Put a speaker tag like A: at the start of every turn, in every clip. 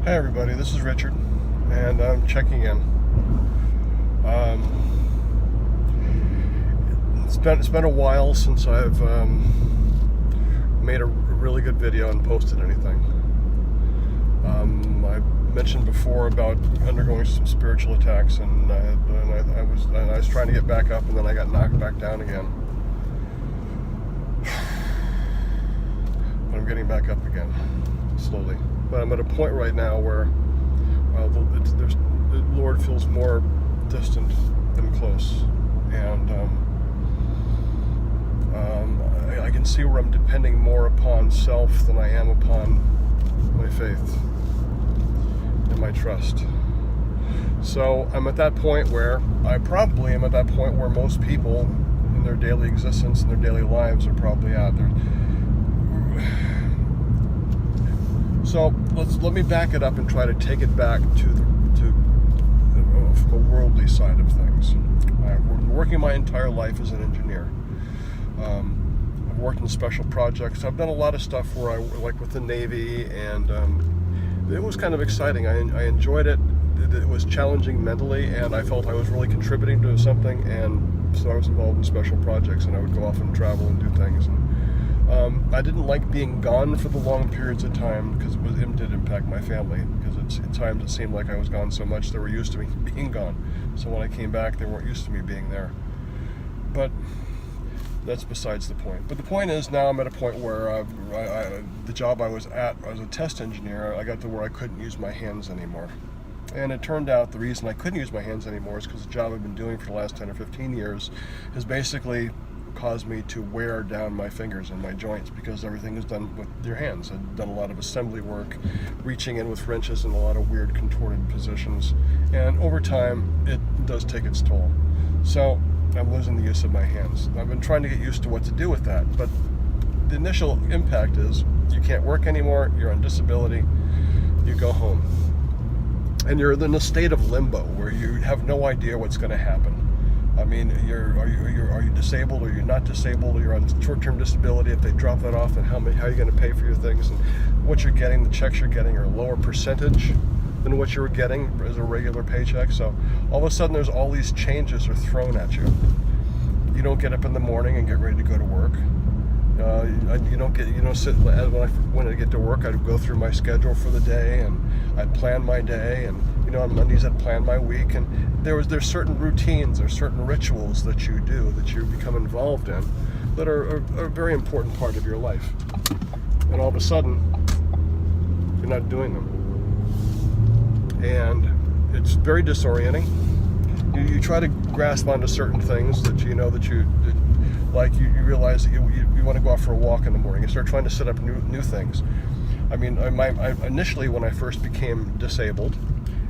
A: Hi everybody, this is Richard, and I'm checking in. It's been a while since I've made a really good video and posted anything. I mentioned before about undergoing some spiritual attacks, and I was trying to get back up, and then I got knocked back down again. But I'm getting back up again, slowly. But I'm at a point right now where the Lord feels more distant than close, and I can see where I'm depending more upon self than I am upon my faith and my trust. So I'm at that point where I probably am at that point where most people in their daily existence and their daily lives are probably at. So let me back it up and try to take it back to the worldly side of things. I've been working my entire life as an engineer. I've worked in special projects. I've done a lot of stuff where like with the Navy, and it was kind of exciting. I enjoyed it. It was challenging mentally, and I felt I was really contributing to something, and so I was involved in special projects, and I would go off and travel and do things. And I didn't like being gone for the long periods of time because it did impact my family, because at times it seemed like I was gone so much they were used to me being gone. So when I came back, they weren't used to me being there. But that's besides the point. But the point is, now I'm at a point where the job I was at as a test engineer, I got to where I couldn't use my hands anymore. And it turned out the reason I couldn't use my hands anymore is because the job I've been doing for the last 10 or 15 years has basically caused me to wear down my fingers and my joints, because everything is done with your hands. I've done a lot of assembly work, reaching in with wrenches in a lot of weird contorted positions, and over time it does take its toll. So I'm losing the use of my hands. I've been trying to get used to what to do with that, but the initial impact is you can't work anymore, you're on disability, you go home, and you're in a state of limbo where you have no idea what's going to happen. I mean, are you disabled, or you're not disabled, or you're on short-term disability? If they drop that off, then how are you going to pay for your things? And what you're getting, the checks you're getting, are a lower percentage than what you were getting as a regular paycheck. So all of a sudden, there's all these changes are thrown at you. You don't get up in the morning and get ready to go to work. You don't sit. When I get to work, I'd go through my schedule for the day, and I'd plan my day, and on Mondays I'd plan my week, and there's certain routines, there's certain rituals that you do, that you become involved in, that are a very important part of your life, and all of a sudden you're not doing them, and it's very disorienting. You try to grasp onto certain things that you realize that you want to go out for a walk in the morning. You start trying to set up new things. I mean, initially when I first became disabled,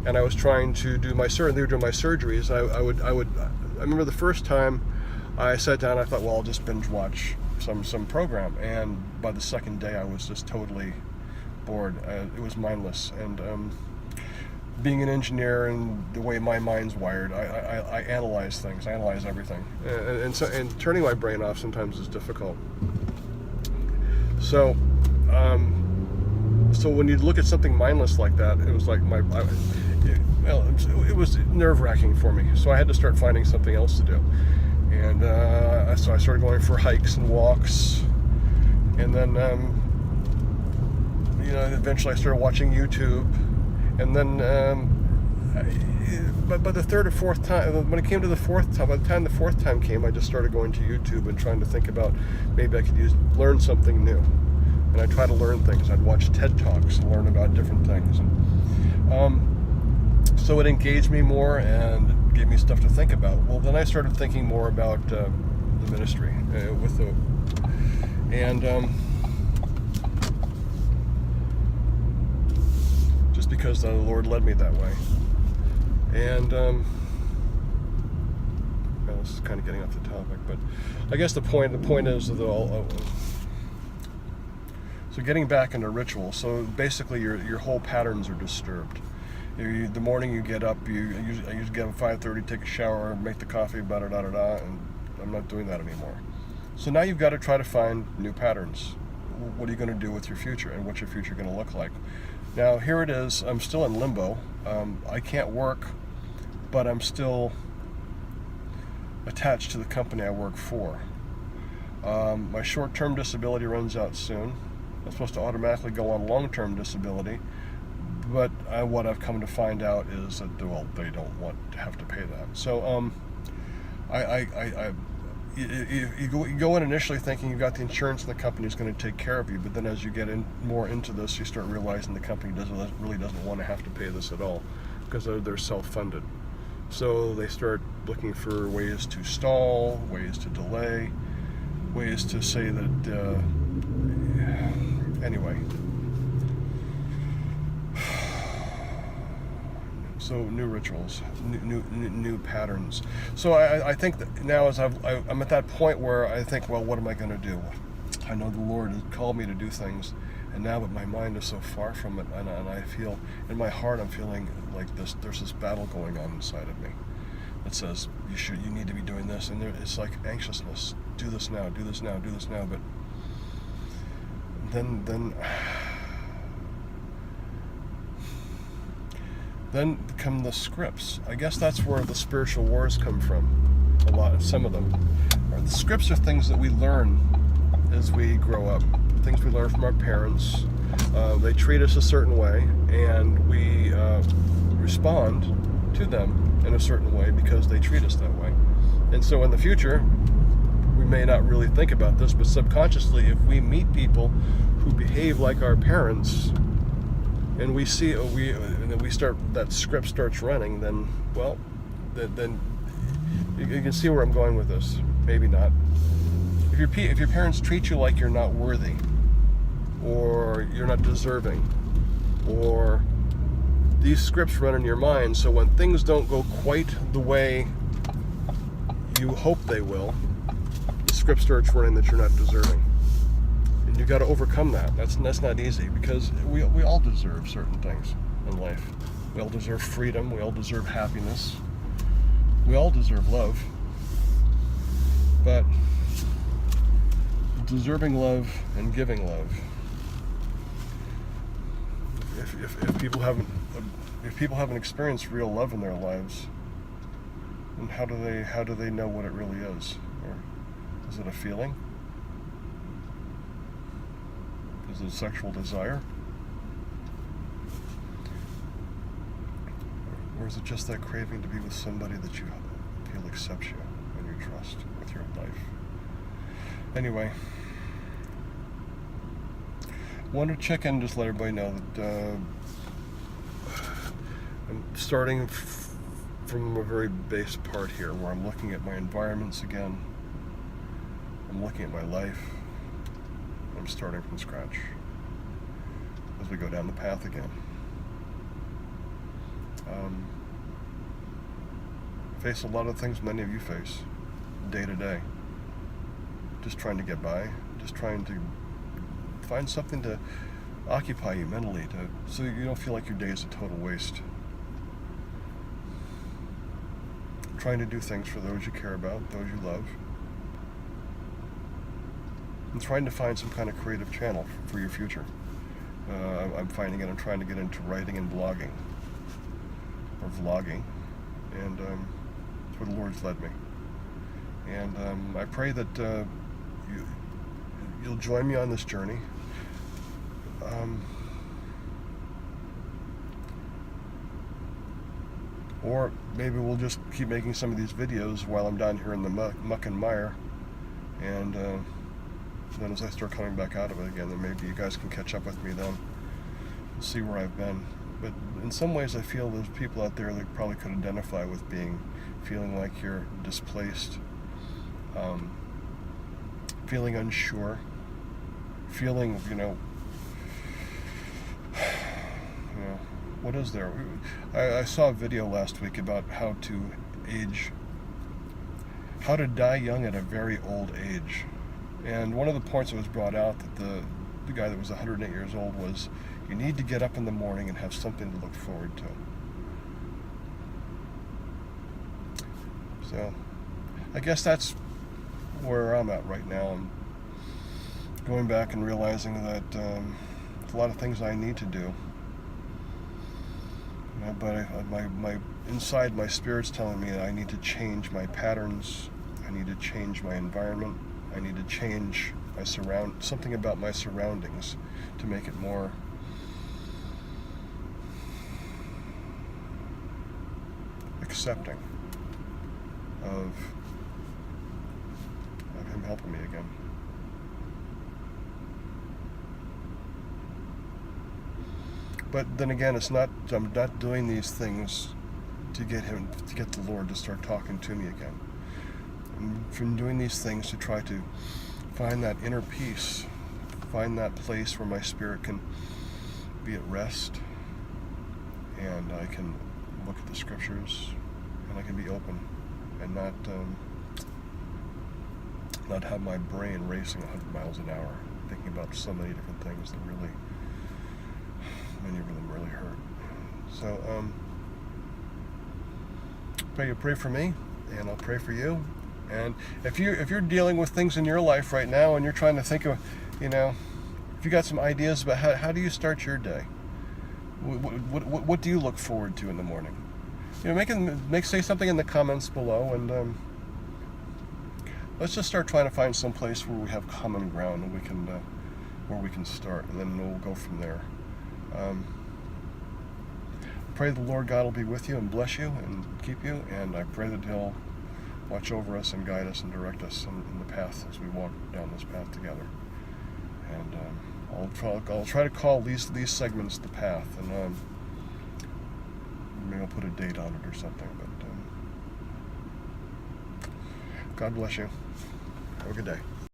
A: and I was trying to do they were doing my surgeries, I remember the first time I sat down, I thought, well, I'll just binge watch some program, and by the second day I was just totally bored. It was mindless, and being an engineer and the way my mind's wired, I analyze things, I analyze everything, and turning my brain off sometimes is difficult. So when you look at something mindless like that, it was like it was nerve-wracking for me. So I had to start finding something else to do, and so I started going for hikes and walks, and then eventually I started watching YouTube, and then but by the third or fourth time, when it came to the fourth time, by the time the fourth time came, I just started going to YouTube and trying to think about maybe I could learn something new. And I try to learn things. I'd watch TED Talks and learn about different things. And, so it engaged me more and gave me stuff to think about. Well, then I started thinking more about the ministry just because the Lord led me that way. And this is kind of getting off the topic, but I guess the point is that so getting back into ritual. So basically, your whole patterns are disturbed. The morning you get up, I usually get up at 5:30, take a shower, make the coffee, and I'm not doing that anymore. So now you've got to try to find new patterns. What are you going to do with your future, and what's your future going to look like? Now here it is, I'm still in limbo. I can't work, but I'm still attached to the company I work for. My short-term disability runs out soon. I'm supposed to automatically go on long-term disability, but what I've come to find out is that, well, they don't want to have to pay that. So you go in initially thinking you've got the insurance and the company is going to take care of you, but then as you get more into this, you start realizing the company really doesn't want to have to pay this at all, because they're self-funded. So they start looking for ways to stall, ways to delay, ways to say that, anyway. So new rituals, new patterns. So I think that now as I'm at that point where I think, well, what am I going to do? I know the Lord has called me to do things, and now but my mind is so far from it, and I feel in my heart I'm feeling like there's this battle going on inside of me that says you need to be doing this, and it's like anxiousness. Do this now, do this now, do this now. But then come the scripts. I guess that's where the spiritual wars come from. Some of them. The scripts are things that we learn as we grow up. Things we learn from our parents. They treat us a certain way, and we respond to them in a certain way because they treat us that way. And so in the future, we may not really think about this, but subconsciously, if we meet people who behave like our parents, and we see that script starts running, then you can see where I'm going with this. Maybe not. If your parents treat you like you're not worthy, or you're not deserving, or these scripts run in your mind, so when things don't go quite the way you hope they will, the script starts running that you're not deserving. And you got to overcome that. That's not easy, because we all deserve certain things in life. We all deserve freedom. We all deserve happiness. We all deserve love. But deserving love and giving love. If people haven't experienced real love in their lives, then how do they know what it really is? Or is it a feeling? Is it a sexual desire? Or is it just that craving to be with somebody that you feel accepts you and you trust with your life? Anyway, wanted to check in and just let everybody know that I'm starting from a very base part here, where I'm looking at my environments again. I'm looking at my life. I'm starting from scratch as we go down the path again. Face a lot of things many of you face day to day. Just trying to get by, just trying to find something to occupy you mentally, so you don't feel like your day is a total waste. Trying to do things for those you care about, those you love. And trying to find some kind of creative channel for your future. I'm finding it. I'm trying to get into writing and blogging. Or vlogging. And that's where the Lord's led me. And I pray that you'll join me on this journey. Or maybe we'll just keep making some of these videos while I'm down here in the muck and mire. And then as I start coming back out of it again, then maybe you guys can catch up with me then and see where I've been. But in some ways I feel there's people out there that probably could identify with feeling like you're displaced, feeling unsure, feeling, what is there? I saw a video last week about how to die young at a very old age. And one of the points that was brought out that the guy that was 108 years old was, you need to get up in the morning and have something to look forward to. So, I guess that's where I'm at right now. I'm going back and realizing that there's a lot of things I need to do But my inside, my spirit's telling me that I need to change my patterns. I need to change my environment. I need to change something about my surroundings to make it more accepting of him helping me again. But then again, I'm not doing these things to get the Lord to start talking to me again. I'm from doing these things to try to find that inner peace, find that place where my spirit can be at rest, and I can look at the scriptures, and I can be open, and not have my brain racing 100 miles an hour, thinking about so many different things that really, many of them really hurt. So, pray for me, and I'll pray for you. And if you're dealing with things in your life right now, and you're trying to think of, if you got some ideas about how do you start your day, what do you look forward to in the morning? Say something in the comments below, and let's just start trying to find some place where we have common ground and where we can start, and then we'll go from there. Pray the Lord God will be with you and bless you and keep you, and I pray that He'll watch over us and guide us and direct us in the path as we walk down this path together. And I'll try to call these segments the path, and maybe I'll put a date on it or something. But God bless you. Have a good day.